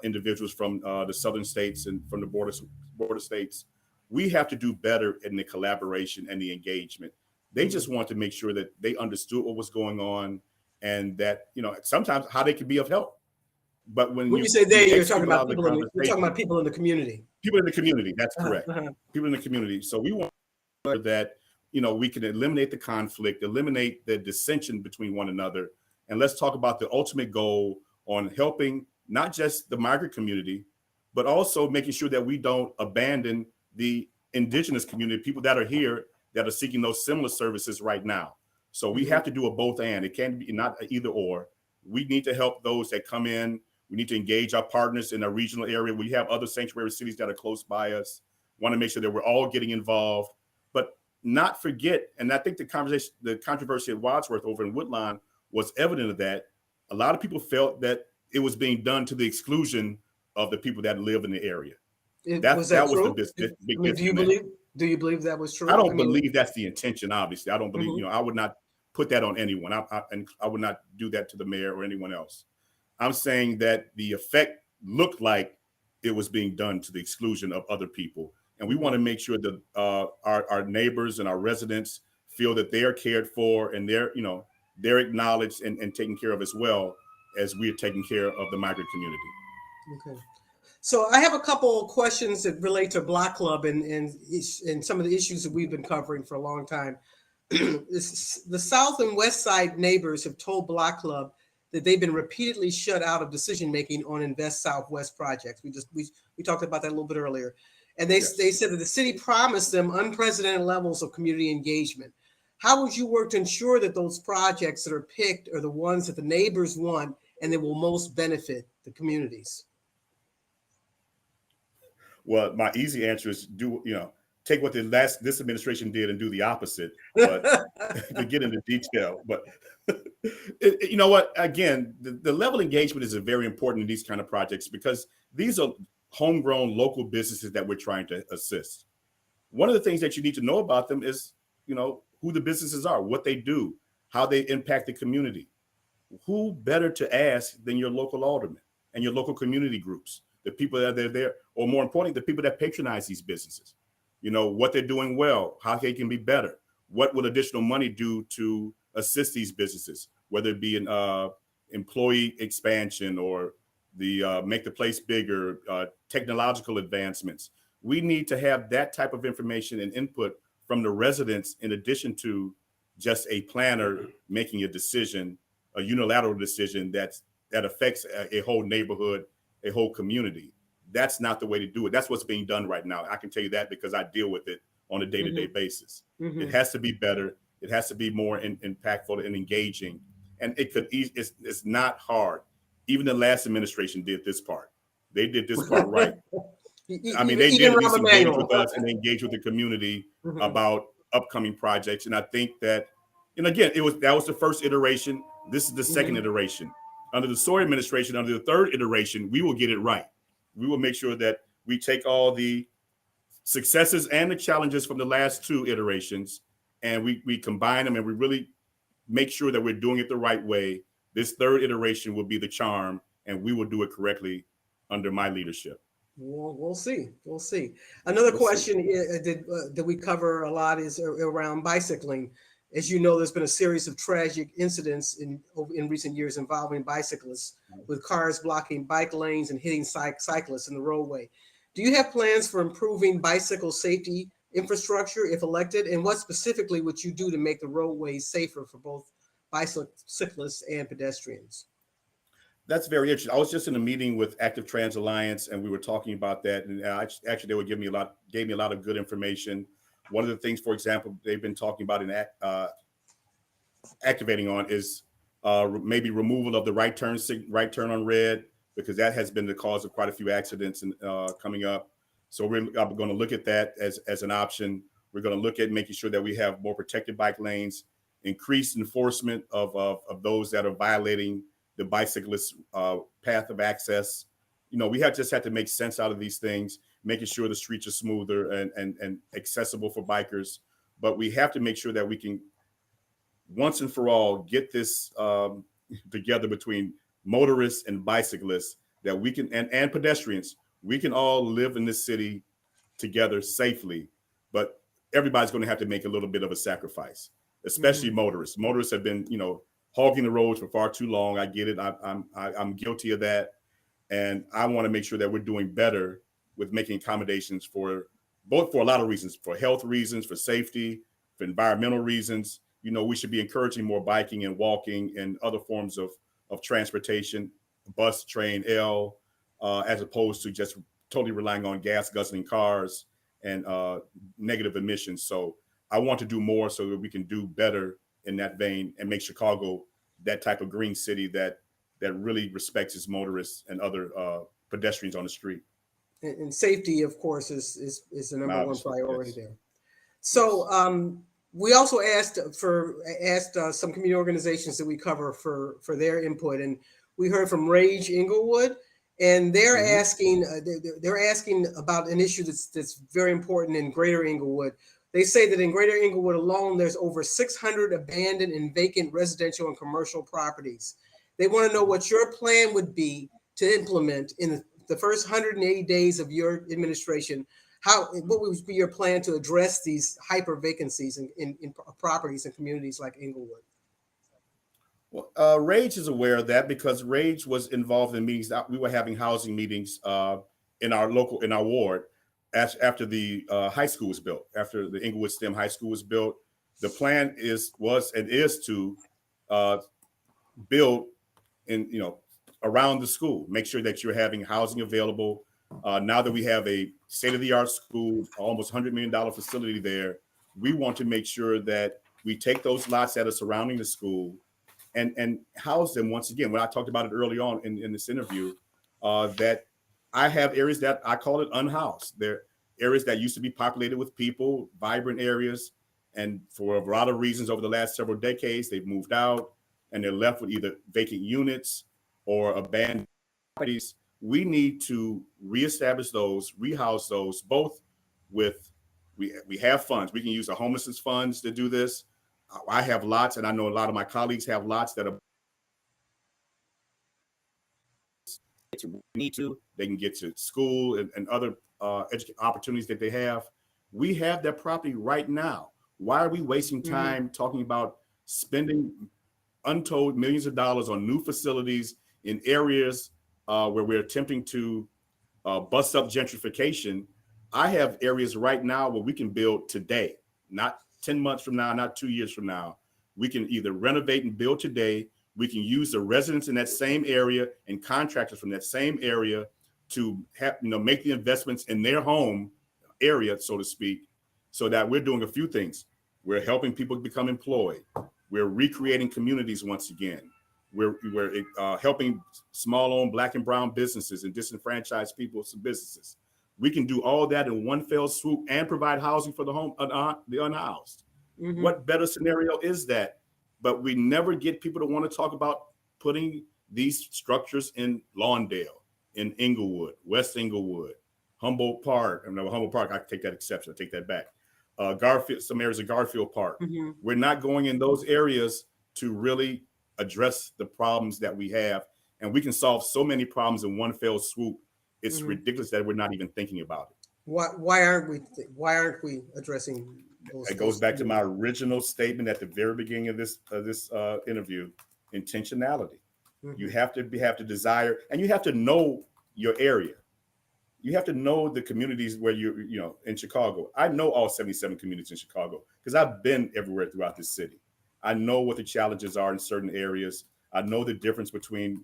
individuals from the southern states and from the border states. We have to do better in the collaboration and the engagement. They just want to make sure that they understood what was going on, and that, sometimes how they can be of help. But when you say they, you're talking about people in the community. People in the community, that's correct. People in the community. So we want that, we can eliminate the conflict, eliminate the dissension between one another. And let's talk about the ultimate goal on helping not just the migrant community, but also making sure that we don't abandon the indigenous community, people that are here that are seeking those similar services right now. So we have to do a both and. It can't be not either or. We need to help those that come in. We need to engage our partners in our regional area. We have other sanctuary cities that are close by us. Want to make sure that we're all getting involved, but not forget. And I think the controversy at Wadsworth over in Woodlawn was evident of that. A lot of people felt that it was being done to the exclusion of the people that live in the area. That was the big disconnect. Do you believe that was true? I don't believe that's the intention. Obviously, I don't believe. I would not put that on anyone. I would not do that to the mayor or anyone else. I'm saying that the effect looked like it was being done to the exclusion of other people, and we want to make sure that our neighbors and our residents feel that they are cared for and they're acknowledged and taken care of, as well as we are taking care of the migrant community. Okay. So I have a couple of questions that relate to Block Club and some of the issues that we've been covering for a long time. The South and West Side neighbors have told Block Club that they've been repeatedly shut out of decision-making on Invest Southwest projects. We talked about that a little bit earlier. And they said that the city promised them unprecedented levels of community engagement. How would you work to ensure that those projects that are picked are the ones that the neighbors want and that will most benefit the communities? Well, my easy answer is take what this administration did and do the opposite, but to get into detail. But you know what? Again, the level of engagement is very important in these kind of projects, because these are homegrown local businesses that we're trying to assist. One of the things that you need to know about them is, who the businesses are, what they do, how they impact the community. Who better to ask than your local alderman and your local community groups, the people that are there, or more importantly, the people that patronize these businesses. What they're doing well, how they can be better. What will additional money do to assist these businesses, whether it be an employee expansion or the make the place bigger, technological advancements. We need to have that type of information and input from the residents, in addition to just a planner making a decision, a unilateral decision that affects a whole neighborhood, a whole community. That's not the way to do it. That's what's being done right now. I can tell you that because I deal with it on a day-to-day basis. It has to be better. It has to be more impactful and engaging. And it's not hard. Even the last administration did this part. They did this part right. I mean, they did at least engage with us and engage with the community about upcoming projects. And I think that, and again, that was the first iteration. This is the second iteration. Under the Sawyer administration, under the third iteration, we will get it right. We will make sure that we take all the successes and the challenges from the last two iterations, and we combine them and we really make sure that we're doing it the right way. This third iteration will be the charm, and we will do it correctly under my leadership. We'll see. We'll see. Another question that we cover a lot is around bicycling. As you know, there's been a series of tragic incidents in recent years involving bicyclists, with cars blocking bike lanes and hitting cyclists in the roadway. Do you have plans for improving bicycle safety infrastructure if elected? And what specifically would you do to make the roadways safer for both bicyclists and pedestrians? That's very interesting. I was just in a meeting with Active Trans Alliance, and we were talking about that. And actually, they would gave me a lot of good information. One of the things, for example, they've been talking about and activating on is maybe removal of the right turn on red, because that has been the cause of quite a few accidents coming up. So we're going to look at that as an option. We're going to look at making sure that we have more protected bike lanes, increased enforcement of those that are violating the bicyclist path of access. We just have to make sense out of these things, making sure the streets are smoother and accessible for bikers. But we have to make sure that we can, once and for all, get this together between motorists and bicyclists, that we can, and pedestrians, we can all live in this city together safely. But everybody's going to have to make a little bit of a sacrifice, especially motorists. Motorists have been, hogging the roads for far too long. I get it. I'm guilty of that. And I want to make sure that we're doing better with making accommodations for a lot of reasons, for health reasons, for safety, for environmental reasons. We should be encouraging more biking and walking and other forms of transportation, bus, train, as opposed to just totally relying on gas guzzling cars and negative emissions. So I want to do more so that we can do better in that vein and make Chicago that type of green city that really respects its motorists and other pedestrians on the street. And safety, of course, is the number one priority there. So we also asked some community organizations that we cover for their input, and we heard from Rage Inglewood, and they're asking about an issue that's very important in Greater Inglewood. They say that in Greater Inglewood alone, there's over 600 abandoned and vacant residential and commercial properties. They want to know what your plan would be to implement in the first 180 days of your administration. What would be your plan to address these hyper vacancies in properties and communities like Inglewood? Well, Rage is aware of that because Rage was involved in meetings. We were having housing meetings in our ward. After the high school was built, after the Inglewood STEM High School was built, the plan was to build around the school, make sure that you're having housing available. Now that we have a state-of-the-art school, almost $100 million facility there, we want to make sure that we take those lots that are surrounding the school and house them once again. When I talked about it early on in this interview, that I have areas that I call it unhoused. They're areas that used to be populated with people, vibrant areas. And for a lot of reasons over the last several decades, they've moved out and they're left with either vacant units or abandoned properties. We need to reestablish those, rehouse those, both with, we have funds. We can use the homelessness funds to do this. I have lots, and I know a lot of my colleagues have lots that are they can get to school and other opportunities that they have. We have that property right now. Why are we wasting time talking about spending untold millions of dollars on new facilities in areas where we're attempting to bust up gentrification? I have areas right now where we can build today, not 10 months from now, not 2 years from now. We can either renovate and build today. We can use the residents in that same area and contractors from that same area to make the investments in their home area, so to speak, so that we're doing a few things. We're helping people become employed. We're recreating communities once again. We're helping small-owned Black and brown businesses and disenfranchised people's businesses. We can do all that in one fell swoop and provide housing for the unhoused. What better scenario is that? But we never get people to want to talk about putting these structures in Lawndale, in Inglewood, West Inglewood, Humboldt Park. I know Humboldt Park. I take that exception. I take that back. Garfield, some areas of Garfield Park. Mm-hmm. We're not going in those areas to really address the problems that we have, and we can solve so many problems in one fell swoop. It's ridiculous that we're not even thinking about it. Why aren't we addressing those? It goes back to my original statement at the very beginning of this interview: intentionality. Mm-hmm. You have to desire, and you have to know your area. You have to know the communities where you in Chicago. I know all 77 communities in Chicago because I've been everywhere throughout this city. I know what the challenges are in certain areas. I know the difference between,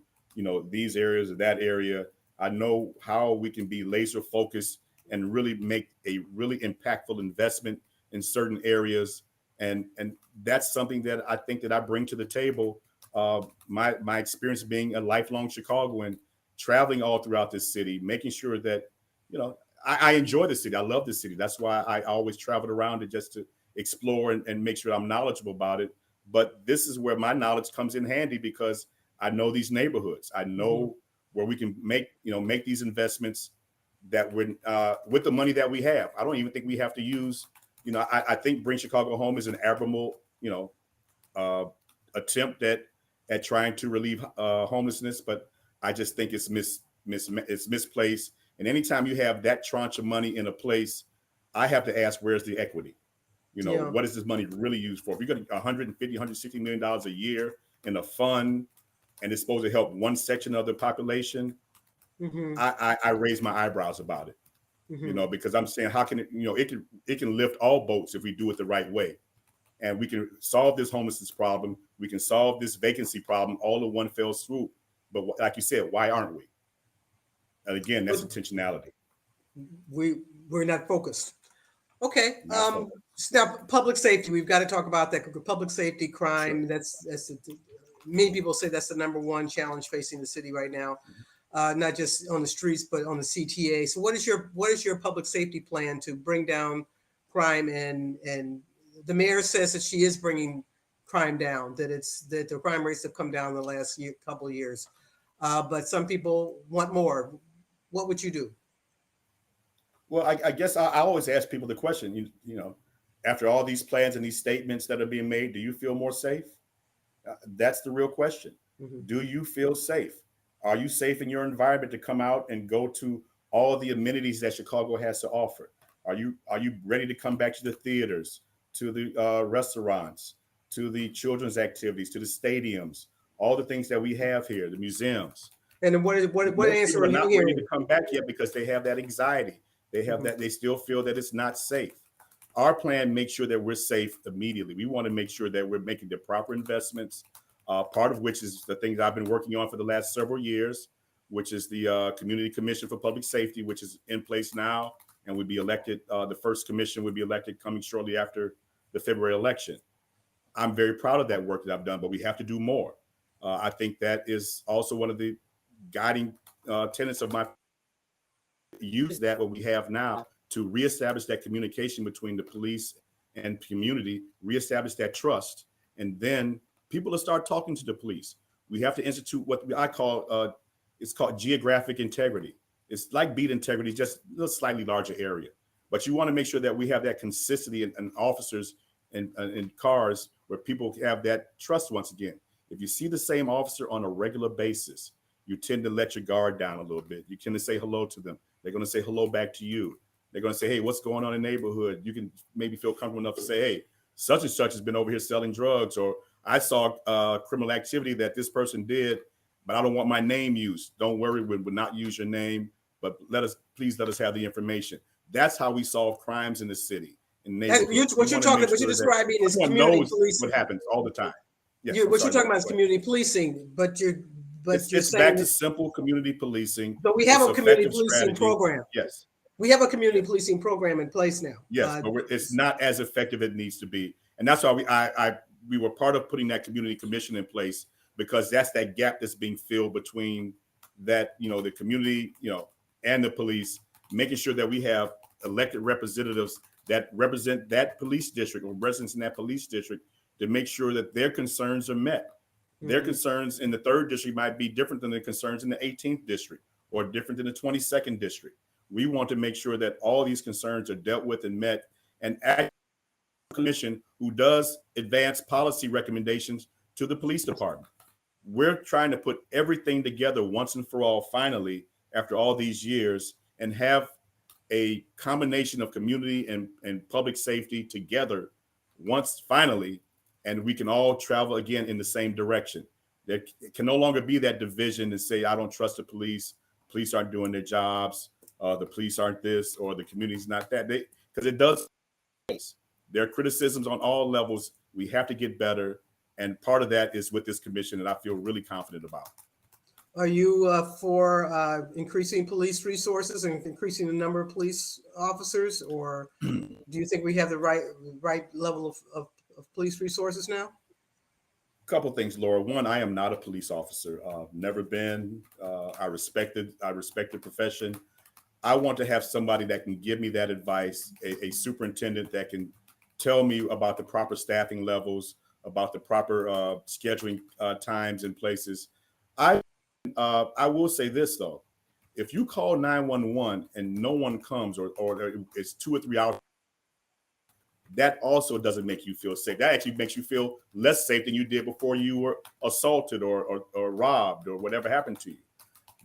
these areas or that area. I know how we can be laser focused and really make a really impactful investment in certain areas. And that's something that I think that I bring to the table. My experience being a lifelong Chicagoan, traveling all throughout this city, making sure that, I enjoy the city. I love the city. That's why I always traveled around it just to explore and make sure I'm knowledgeable about it. But this is where my knowledge comes in handy because I know these neighborhoods. I know where we can make these investments that with the money that we have. I don't even think we have to use, I think Bring Chicago Home is an admirable, attempt at trying to relieve homelessness, but I just think it's it's misplaced. And anytime you have that tranche of money in a place, I have to ask, where's the equity? What is this money really used for? If you got $150, $160 million a year in a fund, and it's supposed to help one section of the population, I raise my eyebrows about it. Because I'm saying, how can it can lift all boats if we do it the right way, and we can solve this homelessness problem. We can solve this vacancy problem all in one fell swoop. But like you said, why aren't we? And again, that's intentionality. We're not focused. Okay. Now, public safety. We've got to talk about that. Public safety, crime. Sure. That's many people say that's the number one challenge facing the city right now, not just on the streets but on the CTA. So, what is your public safety plan to bring down crime? And the mayor says that she is bringing crime down. That the crime rates have come down in the last couple of years, but some people want more. What would you do? Well, I guess I always ask people the question, after all these plans and these statements that are being made, do you feel more safe? That's the real question. Do you feel safe? Are you safe in your environment to come out and go to all the amenities that Chicago has to offer? Are you ready to come back to the theaters, to the restaurants, to the children's activities, to the stadiums, all the things that we have here, the museums? And what answer are you not hearing? ready to come back yet because they have that anxiety. They have that. They still feel that it's not safe. Our plan makes sure that we're safe immediately. We want to make sure that we're making the proper investments. Part of which is the things I've been working on for the last several years, which is the Community Commission for Public Safety, which is in place now and would be elected. The first commission would be elected coming shortly after the February election. I'm very proud of that work that I've done, but we have to do more. I think that is also one of the guiding tenets of my use that what we have now to reestablish that communication between the police and community, reestablish that trust, and then people will start talking to the police. We have to institute what I call it's called geographic integrity. It's like beat integrity, just a slightly larger area. But you want to make sure that we have that consistency in officers and in cars where people have that trust once again. If you see the same officer on a regular basis, you tend to let your guard down a little bit. You tend to say hello to them. They're going to say hello back to you. They're going to say, hey, what's going on in the neighborhood? You can maybe feel comfortable enough to say, hey, such and such has been over here selling drugs, or I saw criminal activity that this person did, but I don't want my name used. Don't worry, we will not use your name, but please let us have the information. That's how we solve crimes in the city. What you're describing is community policing. What happens all the time. Yes, what you're talking about is community policing, but it's back to simple community policing. But we have a community policing program. Yes. We have a community policing program in place now. Yes, but it's not as effective as it needs to be. And that's why we were part of putting that community commission in place, because that's that gap that's being filled between that, the community, and the police, making sure that we have elected representatives that represent that police district or residents in that police district to make sure that their concerns are met. Their concerns in the 3rd district might be different than the concerns in the 18th district or different than the 22nd district. We want to make sure that all these concerns are dealt with and met, and act commission who does advance policy recommendations to the police department. We're trying to put everything together once and for all, finally, after all these years, and have a combination of community and public safety together once finally, and we can all travel again in the same direction. There can no longer be that division and say, I don't trust the police. Police aren't doing their jobs. The police aren't this, or the community's not that. Because it does. There are criticisms on all levels. We have to get better. And part of that is with this commission that I feel really confident about. Are you for increasing police resources and increasing the number of police officers, or do you think we have the right level of police resources now? A couple of things, Laura. One, I am not a police officer. Never been. I respect the profession. I want to have somebody that can give me that advice, a superintendent that can tell me about the proper staffing levels, about the proper scheduling times and places. I will say this though, if you call 911 and no one comes, or it's 2 or 3 hours, that also doesn't make you feel safe. That actually makes you feel less safe than you did before you were assaulted or robbed or whatever happened to you.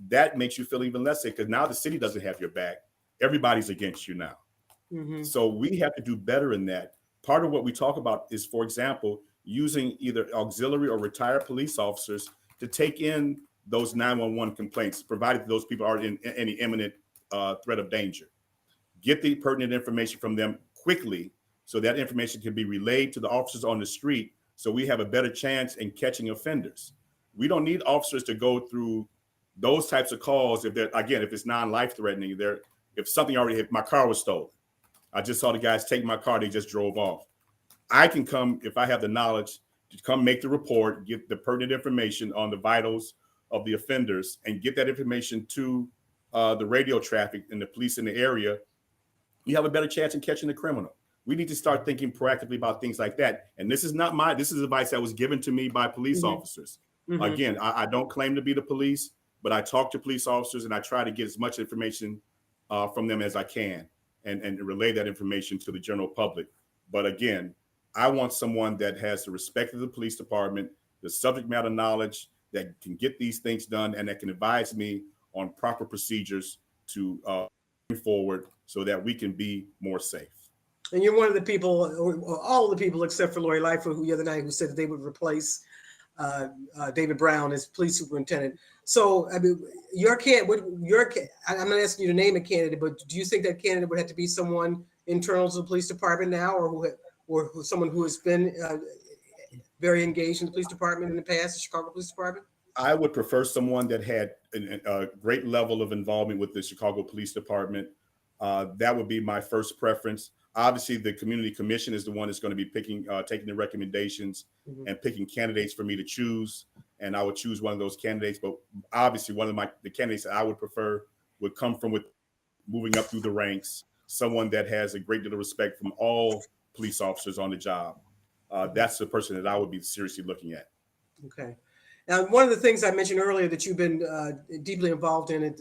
That makes you feel even less safe because now the city doesn't have your back. Everybody's against you now. Mm-hmm. So we have to do better in that. Part of what we talk about is, for example, using either auxiliary or retired police officers to take in those 911 complaints, provided those people are in any imminent threat of danger. Get the pertinent information from them quickly so that information can be relayed to the officers on the street so we have a better chance in catching offenders. We don't need officers to go through those types of calls if it's non-life threatening. If my car was stolen, I just saw the guys take my car, they just drove off. I can come, if I have the knowledge, to come make the report, get the pertinent information on the vitals of the offenders, and get that information to the radio traffic and the police in the area. You have a better chance in catching the criminal. We need to start thinking proactively about things like that. And this is advice that was given to me by police officers. Mm-hmm. Again, I don't claim to be the police, but I talk to police officers and I try to get as much information from them as I can and relay that information to the general public. But again, I want someone that has the respect of the police department, the subject matter knowledge, that can get these things done and that can advise me on proper procedures to move forward so that we can be more safe. And you're one of the people, or all the people except for Lori Lightfoot, who the other night who said that they would replace David Brown as police superintendent. So, I mean, I'm not asking you to name a candidate, but do you think that candidate would have to be someone internal to the police department now, or someone who has been very engaged in the police department in the past, the Chicago Police Department? I would prefer someone that had a great level of involvement with the Chicago Police Department. That would be my first preference. Obviously, the community commission is the one that's going to be taking the recommendations and picking candidates for me to choose. And I would choose one of those candidates. But obviously, one of the candidates that I would prefer would come from moving up through the ranks, someone that has a great deal of respect from all police officers on the job. That's the person that I would be seriously looking at. Okay. Now, one of the things I mentioned earlier that you've been deeply involved in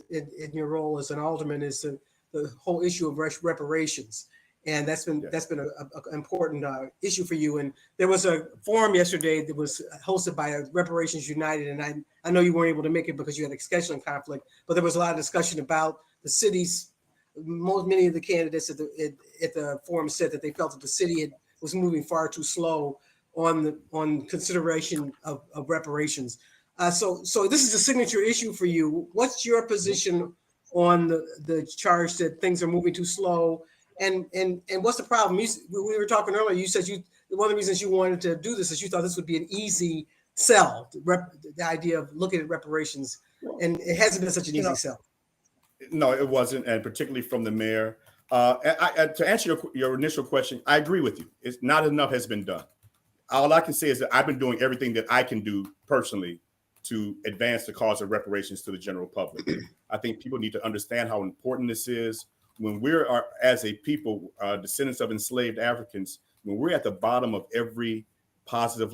your role as an alderman is the whole issue of reparations. And that's been an important issue for you. And there was a forum yesterday that was hosted by Reparations United. And I know you weren't able to make it because you had a scheduling conflict, but there was a lot of discussion about the city's, many of the candidates at the forum said that they felt that the city was moving far too slow on consideration of reparations. So this is a signature issue for you. What's your position on the charge that things are moving too slow? And what's the problem? We were talking earlier. You said one of the reasons you wanted to do this is you thought this would be an easy sell, the idea of looking at reparations, and it hasn't been such an easy sell. No, it wasn't, and particularly from the mayor. To answer your initial question, I agree with you. It's not enough has been done. All I can say is that I've been doing everything that I can do personally to advance the cause of reparations to the general public. I think people need to understand how important this is. When as a people, descendants of enslaved Africans, when we're at the bottom of every positive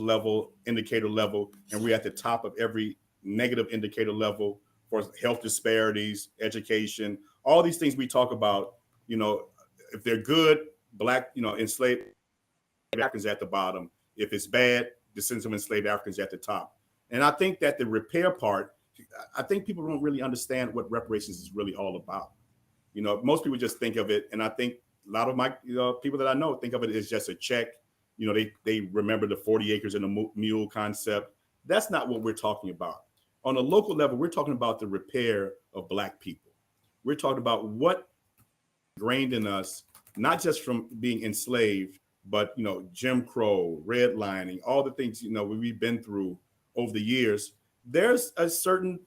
indicator level, and we're at the top of every negative indicator level for health disparities, education, all these things we talk about, if they're good, Black, enslaved Africans at the bottom. If it's bad, descendants of enslaved Africans at the top. And I think that the repair part, I think people don't really understand what reparations is really all about. Most people just think of it, and I think a lot of my people that I know think of it as just a check. They remember the 40 acres and a mule concept. That's not what we're talking about. On a local level, we're talking about the repair of Black people. We're talking about what ingrained in us, not just from being enslaved, but Jim Crow, redlining, all the things we've been through over the years. There's a certain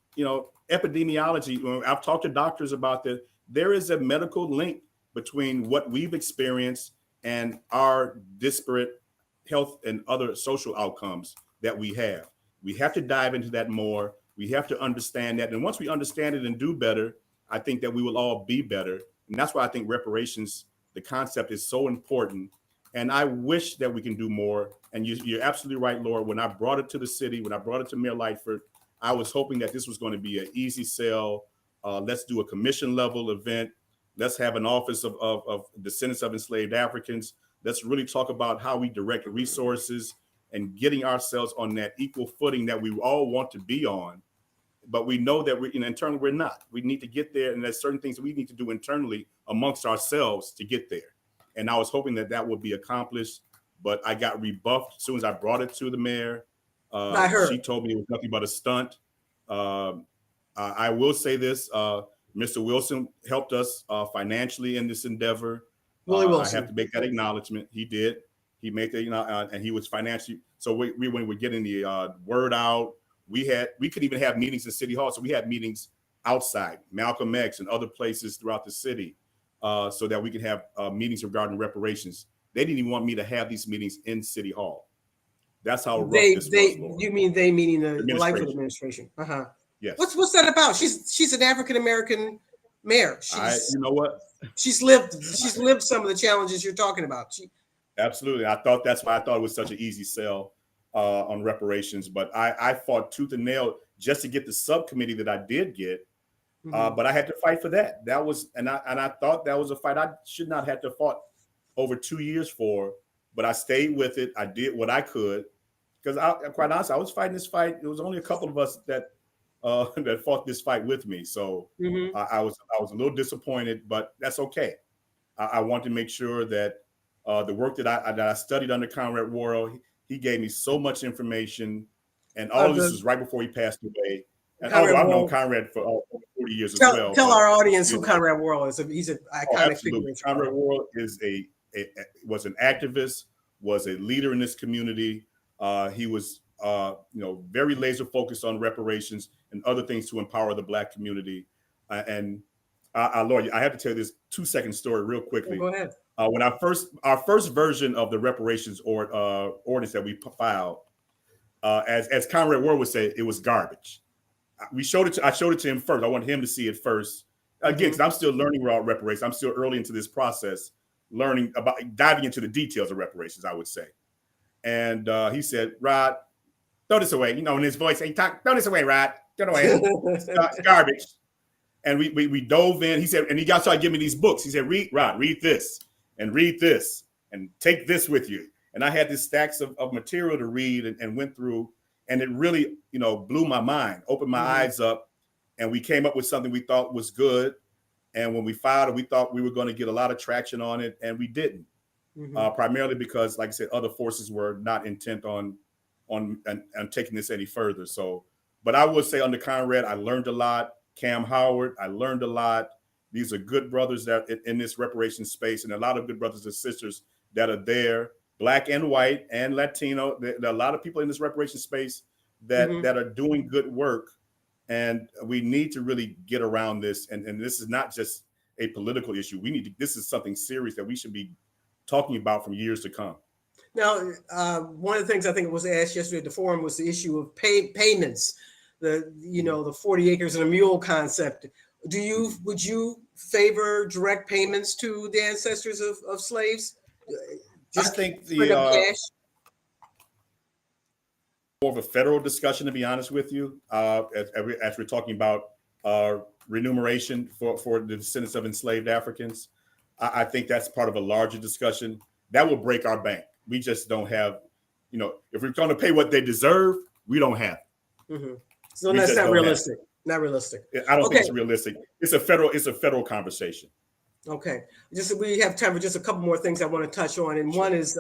epidemiology. I've talked to doctors about this. There is a medical link between what we've experienced and our disparate health and other social outcomes that we have. We have to dive into that more. We have to understand that. And once we understand it and do better, I think that we will all be better. And that's why I think reparations, the concept, is so important. And I wish that we can do more. And you're absolutely right, Laura. When I brought it to the city, when I brought it to Mayor Lightfoot, I was hoping that this was going to be an easy sell. Let's do a commission level event. Let's have an office of descendants of enslaved Africans. Let's really talk about how we direct resources and getting ourselves on that equal footing that we all want to be on. But we know that internally we're not. We need to get there. And there's certain things that we need to do internally amongst ourselves to get there. And I was hoping that would be accomplished, but I got rebuffed as soon as I brought it to the mayor. She told me it was nothing but a stunt. I will say this, Mr. Wilson helped us financially in this endeavor. Willie Wilson. I have to make that acknowledgement. He did. He made that, and he was financially. So when we were getting the word out, we could even have meetings in City Hall. So we had meetings outside, Malcolm X and other places throughout the city, so that we could have meetings regarding reparations. They didn't even want me to have these meetings in City Hall. That's how rough this was, Lord. You mean they meaning the Lightfoot administration? Uh-huh. Yes. What's that about? She's an African American mayor. You know what? She's lived some of the challenges you're talking about. Absolutely. That's why I thought it was such an easy sell on reparations. But I fought tooth and nail just to get the subcommittee that I did get. But I had to fight for that. That was, and I thought that was a fight I should not have to fought over 2 years for. But I stayed with it. I did what I could, because quite honestly, I was fighting this fight. There was only a couple of us that fought this fight with me. So I was a little disappointed, but that's okay. I want to make sure that the work that I studied under Conrad Worrell, he gave me so much information, and all of this was right before he passed away. And I've known Conrad for over 40 years as well. Tell our audience who Conrad Worrell is. He's an iconic figure. Conrad Worrell was an activist, was a leader in this community. He was very laser focused on reparations and other things to empower the Black community. Lord, I have to tell you this 2-second story real quickly. Go ahead. When our first version of the reparations ordinance that we filed, as Conrad Worrell would say, it was garbage. I showed it to him first. I wanted him to see it first. Again, because I'm still learning about reparations. I'm still early into this process, learning about diving into the details of reparations, I would say. And he said, "Rod, throw this away." In his voice, throw this away, Rod. Throw it away. It's garbage. And we dove in. He said, and he started giving me these books. He said, "Rod, read this and take this with you." And I had these stacks of material to read and went through, and it really, blew my mind, opened my eyes up, and we came up with something we thought was good. And when we filed it, we thought we were going to get a lot of traction on it, and we didn't. Primarily because, like I said, other forces were not intent on taking this any further. So, but I would say under Conrad, I learned a lot. Cam Howard, I learned a lot. These are good brothers that in this reparations space, and a lot of good brothers and sisters that are there, Black and white and Latino. There are a lot of people in this reparations space that are doing good work, and we need to really get around this. And this is not just a political issue. This is something serious that we should be talking about from years to come. Now, one of the things I think was asked yesterday at the forum was the issue of payments. The 40 acres and a mule concept. Would you favor direct payments to the ancestors of slaves? I think more of a federal discussion, to be honest with you, as we're talking about remuneration for the descendants of enslaved Africans. I think that's part of a larger discussion that will break our bank. We just don't have, if we're going to pay what they deserve, we don't have. Mm-hmm. So that's not realistic. Not realistic. I don't think it's realistic. It's a federal conversation. Okay. We have time for just a couple more things I want to touch on. And one is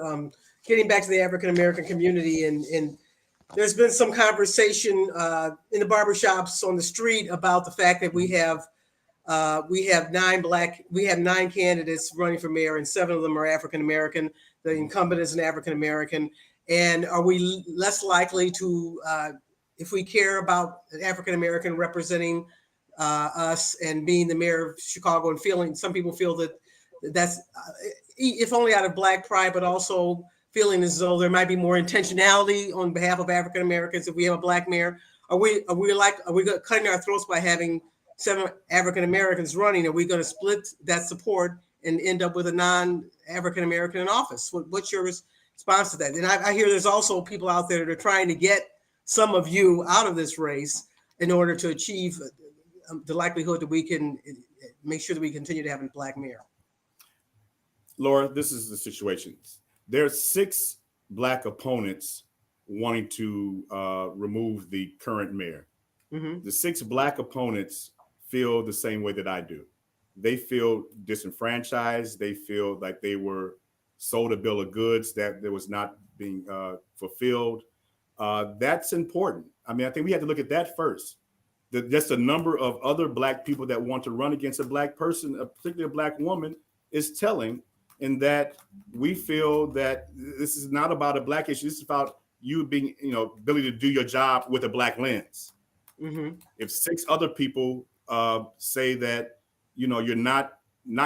getting back to the African-American community. And there's been some conversation in the barbershops on the street about the fact that we have 9 candidates running for mayor, and 7 of them are African-American. The incumbent is an African-American. And are we less likely to, if we care about an African-American representing us and being the mayor of Chicago, and some people feel that's, if only out of Black pride, but also feeling as though there might be more intentionality on behalf of African-Americans if we have a Black mayor. Are we cutting our throats by having 7 African-Americans running? Are we going to split that support and end up with a non-African-American in office? What's your response to that? And I hear there's also people out there that are trying to get some of you out of this race in order to achieve the likelihood that we can make sure that we continue to have a Black mayor. Laura, this is the situation. There's 6 Black opponents wanting to remove the current mayor. Mm-hmm. The 6 Black opponents feel the same way that I do. They feel disenfranchised. They feel like they were sold a bill of goods that was not being fulfilled. That's important. I mean, I think we have to look at that first. Just a number of other Black people that want to run against a Black person, particularly a Black woman, is telling, in that we feel that this is not about a Black issue. This is about you being, ability to do your job with a Black lens. Mm-hmm. If 6 other people say that, you're not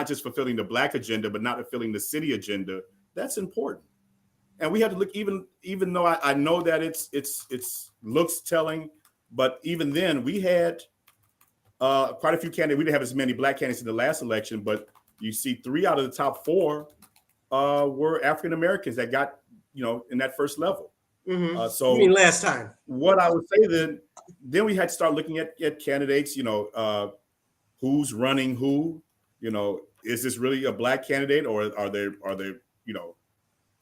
just fulfilling the Black agenda, but not fulfilling the city agenda, that's important. And we have to look, even though I know that it's looks telling, but even then we had quite a few candidates. We didn't have as many Black candidates in the last election, but you see 3 out of the top 4 were African Americans that got, in that first level. Mm-hmm. So you mean last time? What I would say then we had to start looking at candidates, who's running who, is this really a Black candidate, or are there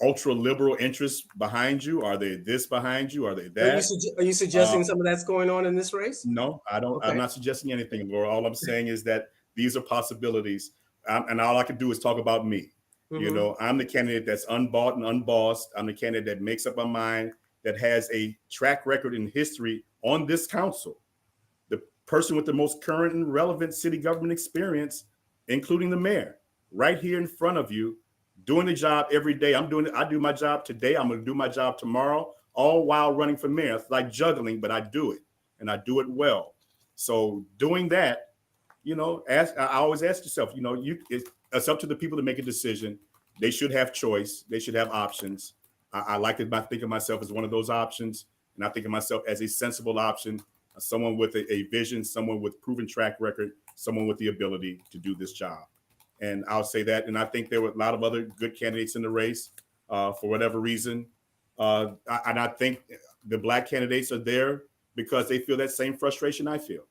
ultra liberal interests behind you? Are they this behind you? Are they that? Are you suggesting some of that's going on in this race? No, I don't. Okay. I'm not suggesting anything, Laura. All I'm saying is that these are possibilities. And all I can do is talk about me. Mm-hmm. I'm the candidate that's unbought and unbossed. I'm the candidate that makes up my mind, that has a track record in history on this council. The person with the most current and relevant city government experience, including the mayor, right here in front of you, doing the job every day. I do my job today. I'm going to do my job tomorrow, all while running for mayor. It's like juggling, but I do it, and I do it well. So doing that, I always ask yourself, it's up to the people to make a decision. They should have choice. They should have options. I like to think of myself as one of those options, and I think of myself as a sensible option, someone with a vision, someone with proven track record, someone with the ability to do this job. And I'll say that. And I think there were a lot of other good candidates in the race for whatever reason. And I think the Black candidates are there because they feel that same frustration I feel.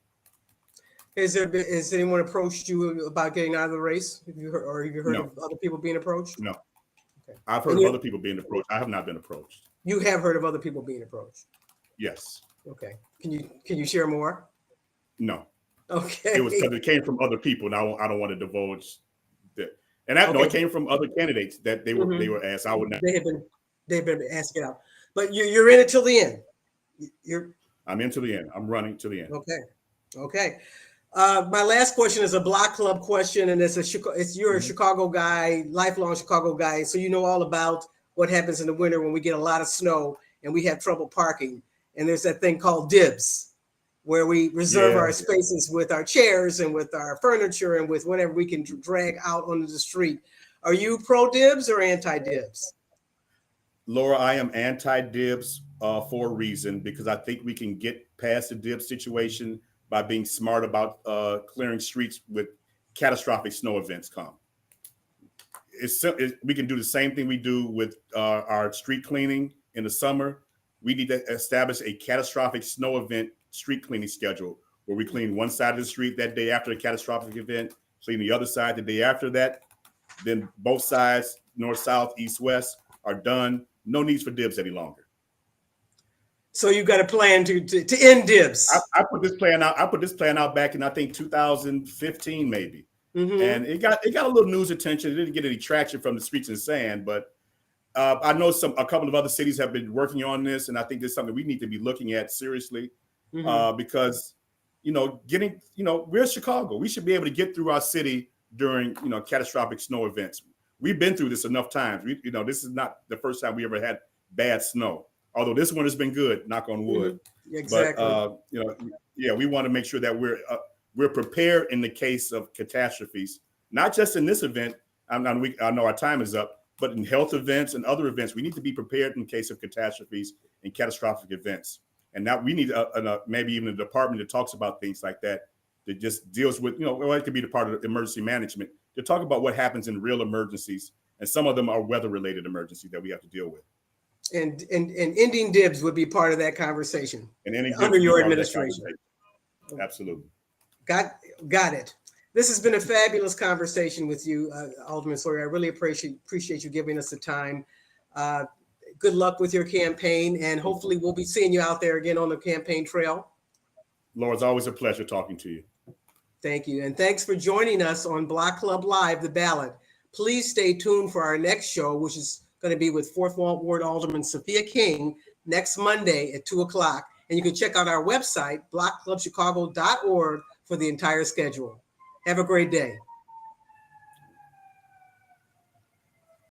Has anyone approached you about getting out of the race? Have you heard No. of other people being approached? No. Okay. I've heard of other people being approached. I have not been approached. You have heard of other people being approached? Yes. Okay. Can you share more? No. Okay. It was because it came from other people, and I don't want to divulge that. And it came from other candidates that they were asked. I would not. They've been asking out, but you're in it till the end. I'm in till the end. I'm running till the end. Okay. My last question is a Block Club question, and you're a Chicago guy, lifelong Chicago guy, so you know all about what happens in the winter when we get a lot of snow and we have trouble parking. And there's that thing called dibs, where we reserve our spaces with our chairs and with our furniture and with whatever we can drag out onto the street. Are you pro dibs or anti dibs? Laura, I am anti dibs for a reason, because I think we can get past the dib situation by being smart about clearing streets with catastrophic snow events come. We can do the same thing we do with our street cleaning in the summer. We need to establish a catastrophic snow event street cleaning schedule where we clean one side of the street that day after a catastrophic event, clean the other side the day after that. Then both sides, north, south, east, west, are done. No needs for dibs any longer. So you got a plan to end dibs. I put this plan out. I put this plan out back in, I think, 2015, maybe. Mm-hmm. And it got a little news attention. It didn't get any traction from the streets and sand, but I know a couple of other cities have been working on this, and I think this is something we need to be looking at seriously. Because, we're Chicago. We should be able to get through our city during, catastrophic snow events. We've been through this enough times. This is not the first time we ever had bad snow. Although this one has been good, knock on wood. Exactly. But we want to make sure that we're prepared in the case of catastrophes, not just in this event. I know our time is up, but in health events and other events, we need to be prepared in case of catastrophes and catastrophic events. And now we need maybe even a department that talks about things like that just deals with, it could be the part of emergency management to talk about what happens in real emergencies. And some of them are weather-related emergencies that we have to deal with. And ending dibs would be part of that conversation. And under your administration. Absolutely. Got it. This has been a fabulous conversation with you, Alderman Sawyer. I really appreciate you giving us the time. Good luck with your campaign, and hopefully we'll be seeing you out there again on the campaign trail. Laura, it's always a pleasure talking to you. Thank you. And thanks for joining us on Block Club Live, The Ballot. Please stay tuned for our next show, which is going to be with 4th Ward Alderman Sophia King next Monday at 2:00. And you can check out our website, blockclubchicago.org, for the entire schedule. Have a great day.